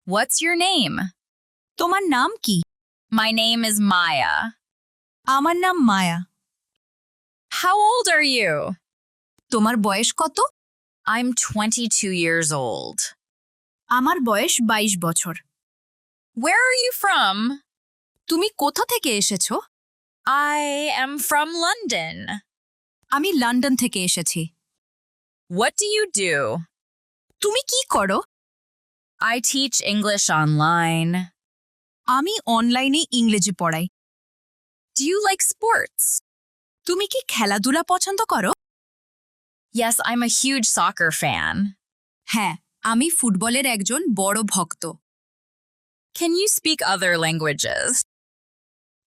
What's your name? তোমার নাম কি? My name is Maya. আমার নাম মায়া। How old are you? তোমার বয়স কত? I'm 22 years old. আমার বয়স 22 বছর। Where are you from? তুমি কোথা থেকে এসেছো? I am from London. আমি লন্ডন থেকে এসেছি। What do you do? তুমি কি করো? I teach English online. আমি অনলাইনে ইংরেজি পড়াই। Do you like sports? তুমি কি খেলাধুলা পছন্দ করো? Yes, I'm a huge soccer fan. হ্যাঁ, আমি ফুটবলের একজন বড় ভক্ত। Can you speak other languages?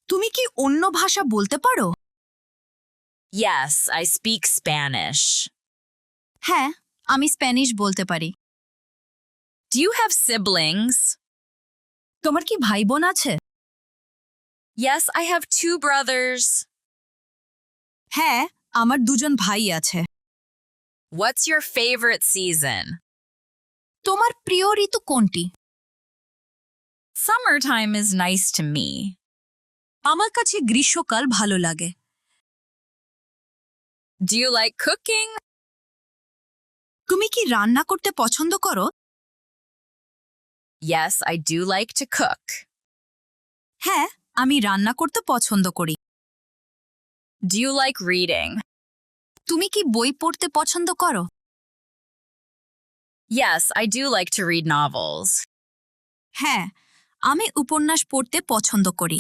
তুমি কি অন্য ভাষা বলতে পারো? Yes, I speak Spanish. হ্যাঁ, আমি স্প্যানিশ বলতে পারি। Do you have siblings? তোমার কি ভাই বোন আছে? Yes, I have 2 brothers. হ্যাঁ, আমার দুজন ভাই আছে। What's your favorite season? তোমার প্রিয় ঋতু কোনটি? Summertime is nice to me. আমার কাছে গ্রীষ্মকাল ভালো লাগে। Do you like cooking? তুমি কি রান্না করতে পছন্দ করো? Yes, I do like to cook. হ্যাঁ, আমি রান্না করতে পছন্দ করি। Do you like reading? তুমি কি বই পড়তে পছন্দ করো? Yes, I do like to read novels. হ্যাঁ, আমি উপন্যাস পড়তে পছন্দ করি।